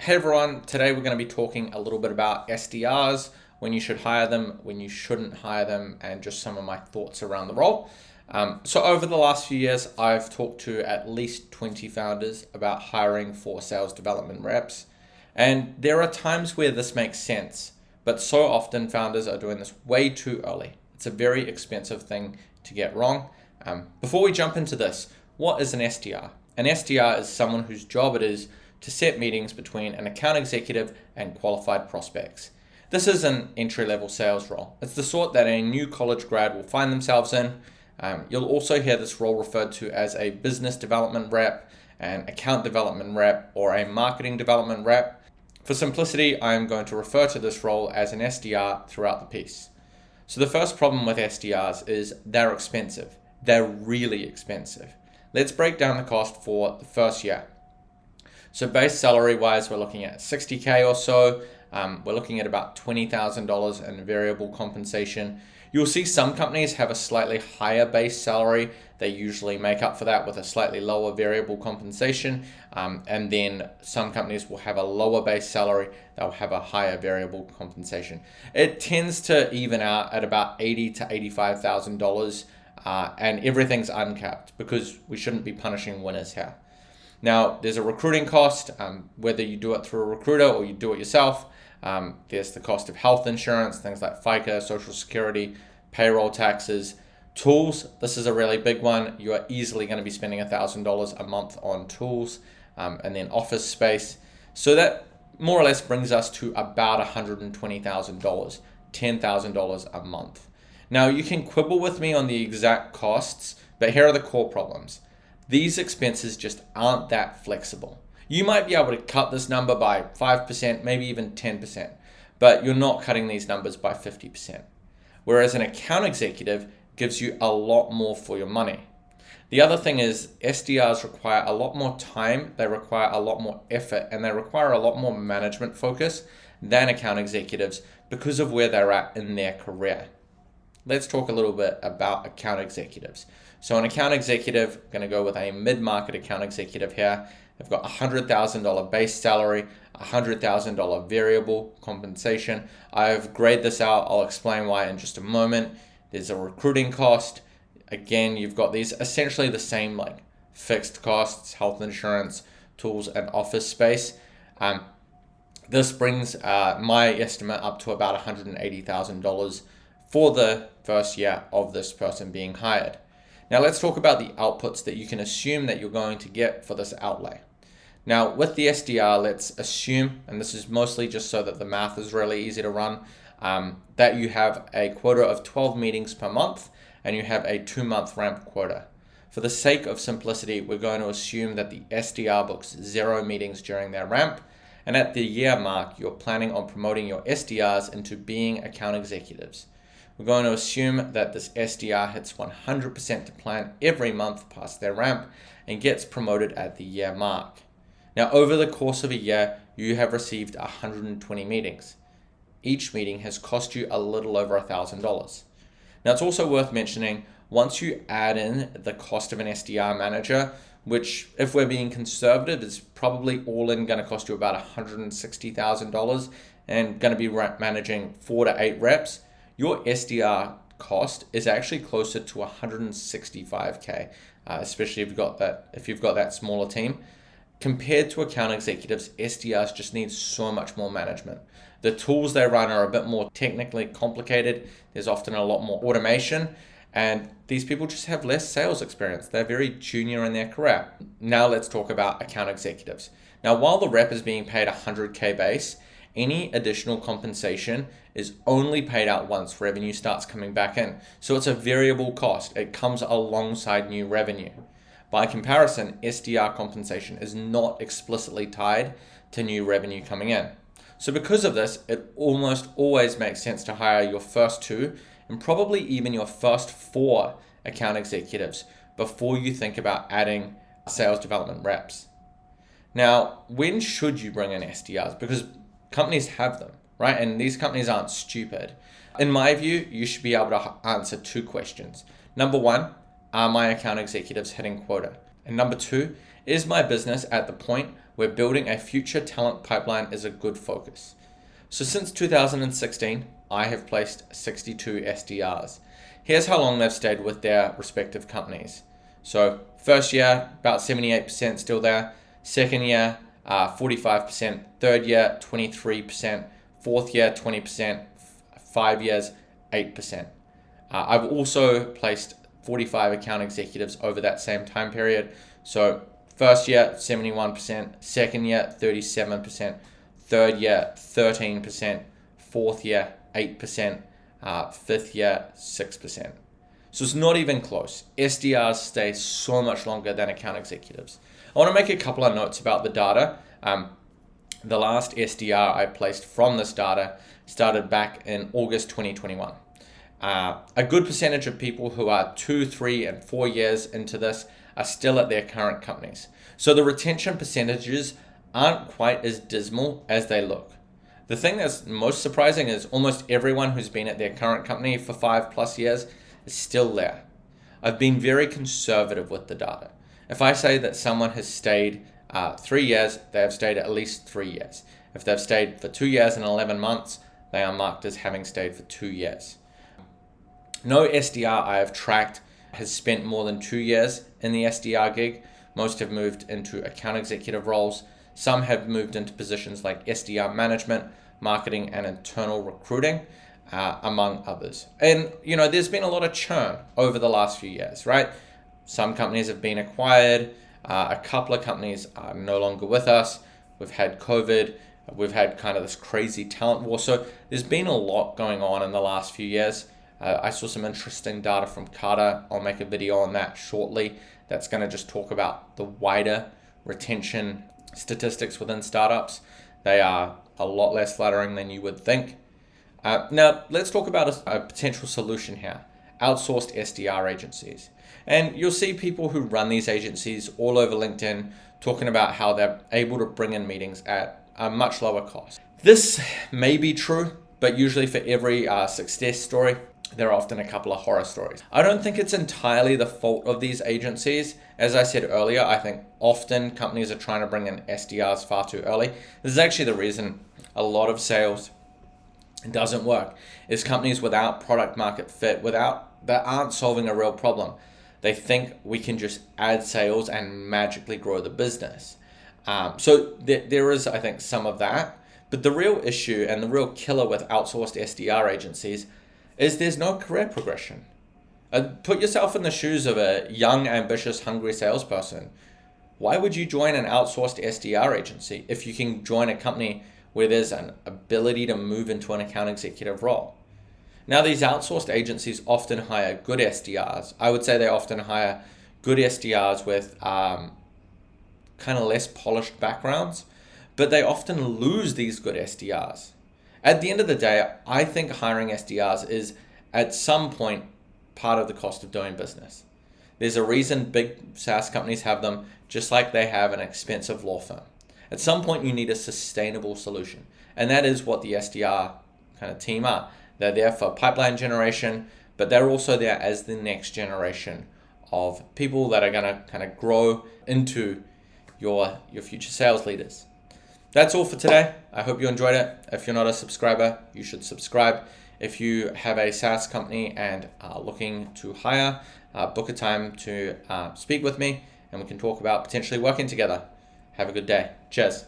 Hey everyone, today we're going to be talking a little bit about SDRs, when you should hire them, when you shouldn't hire them, and just some of my thoughts around the role. So over the last few years, I've talked to at least 20 founders about hiring for sales development reps. And there are times where this makes sense, but so often founders are doing this way too early. It's a very expensive thing to get wrong. Before we jump into this, what is an SDR? An SDR is someone whose job it is to set meetings between an account executive and qualified prospects. This is an entry-level sales role. It's the sort that a new college grad will find themselves in. You'll also hear this role referred to as a business development rep, an account development rep, or a marketing development rep. For simplicity, I am going to refer to this role as an SDR throughout the piece. So the first problem with SDRs is they're expensive. They're really expensive. Let's break down the cost for the first year. So base salary wise, we're looking at $60K or so. We're looking at about $20,000 in variable compensation. You'll see some companies have a slightly higher base salary. They usually make up for that with a slightly lower variable compensation. And then some companies will have a lower base salary. They'll have a higher variable compensation. It tends to even out at about $80,000 to $85,000. And everything's uncapped because we shouldn't be punishing winners here. Now, there's a recruiting cost, whether you do it through a recruiter or you do it yourself. There's the cost of health insurance, things like FICA, Social Security, payroll taxes, tools. This is a really big one. You are easily going to be spending $1,000 a month on tools, and then office space. So that more or less brings us to about $120,000, $10,000 a month. Now, you can quibble with me on the exact costs, but here are the core problems. These expenses just aren't that flexible. You might be able to cut this number by 5%, maybe even 10%, but you're not cutting these numbers by 50%. Whereas an account executive gives you a lot more for your money. The other thing is SDRs require a lot more time, they require a lot more effort, and they require a lot more management focus than account executives because of where they're at in their career. Let's talk a little bit about account executives. So an account executive, I'm going to go with a mid-market account executive here. They've got $100,000 base salary, $100,000 variable compensation. I've graded this out. I'll explain why in just a moment. There's a recruiting cost. Again, you've got these essentially the same like fixed costs, health insurance, tools, and office space. This brings my estimate up to about $180,000 for the first year of this person being hired. Now let's talk about the outputs that you can assume that you're going to get for this outlay. Now with the SDR, let's assume, and this is mostly just so that the math is really easy to run, that you have a quota of 12 meetings per month and you have a 2-month ramp quota. For the sake of simplicity, we're going to assume that the SDR books 0 meetings during their ramp, and at the year mark, you're planning on promoting your SDRs into being account executives. We're going to assume that this SDR hits 100% to plan every month past their ramp and gets promoted at the year mark. Now, over the course of a year, you have received 120 meetings. Each meeting has cost you a little over $1,000. Now, it's also worth mentioning, once you add in the cost of an SDR manager, which if we're being conservative is probably all in going to cost you about $160,000 and going to be managing 4 to 8 reps, your SDR cost is actually closer to $165K, especially if you've got that smaller team. Compared to account executives, SDRs just need so much more management. The tools they run are a bit more technically complicated. There's often a lot more automation, and these people just have less sales experience. They're very junior in their career. Now let's talk about account executives. Now, while the rep is being paid $100K base, any additional compensation is only paid out once revenue starts coming back in. So it's a variable cost. It comes alongside new revenue. By comparison, SDR compensation is not explicitly tied to new revenue coming in. So because of this, it almost always makes sense to hire your first 2 and probably even your first 4 account executives before you think about adding sales development reps. Now, when should you bring in SDRs? Because companies have them, right? And these companies aren't stupid. In my view, you should be able to answer 2 questions. Number 1, are my account executives hitting quota? And number 2, is my business at the point where building a future talent pipeline is a good focus. So since 2016, I have placed 62 SDRs. Here's how long they've stayed with their respective companies. So first year, about 78% still there. Second year, 45%. Third year, 23%. Fourth year, 20%. 5 years, 8%. I've also placed 45 account executives over that same time period. So first year, 71%. Second year, 37%. Third year, 13%. Fourth year, 8%. Fifth year, 6%. So it's not even close. SDRs stay so much longer than account executives. I want to make a couple of notes about the data. The last SDR I placed from this data started back in August 2021. A good percentage of people who are 2, 3, and 4 years into this are still at their current companies. So the retention percentages aren't quite as dismal as they look. The thing that's most surprising is almost everyone who's been at their current company for 5+ years is still there. I've been very conservative with the data. If I say that someone has stayed 3 years, they have stayed at least 3 years. If they've stayed for 2 years and 11 months, they are marked as having stayed for 2 years. No SDR I have tracked has spent more than 2 years in the SDR gig. Most have moved into account executive roles. Some have moved into positions like SDR management, marketing, and internal recruiting, among others. And, there's been a lot of churn over the last few years, right? Some companies have been acquired. A couple of companies are no longer with us. We've had COVID. We've had kind of this crazy talent war. So there's been a lot going on in the last few years. I saw some interesting data from Carter. I'll make a video on that shortly. That's going to just talk about the wider retention statistics within startups. They are a lot less flattering than you would think. Now, let's talk about a potential solution here. Outsourced SDR agencies. And you'll see people who run these agencies all over LinkedIn talking about how they're able to bring in meetings at a much lower cost. This may be true, but usually for every success story, there are often a couple of horror stories. I don't think it's entirely the fault of these agencies. As I said earlier, I think often companies are trying to bring in SDRs far too early. This is actually the reason a lot of sales doesn't work, is companies without product market fit, that aren't solving a real problem. They think we can just add sales and magically grow the business. So there is, I think, some of that. But the real issue and the real killer with outsourced SDR agencies is there's no career progression. Put yourself in the shoes of a young, ambitious, hungry salesperson. Why would you join an outsourced SDR agency if you can join a company where there's an ability to move into an account executive role? Now, these outsourced agencies often hire good SDRs. I would say they often hire good SDRs with kind of less polished backgrounds, but they often lose these good SDRs. At the end of the day, I think hiring SDRs is at some point part of the cost of doing business. There's a reason big SaaS companies have them, just like they have an expensive law firm. At some point, you need a sustainable solution. And that is what the SDR kind of team are. They're there for pipeline generation, but they're also there as the next generation of people that are going to kind of grow into your future sales leaders. That's all for today. I hope you enjoyed it. If you're not a subscriber, you should subscribe. If you have a SaaS company and are looking to hire, book a time to speak with me and we can talk about potentially working together. Have a good day. Cheers.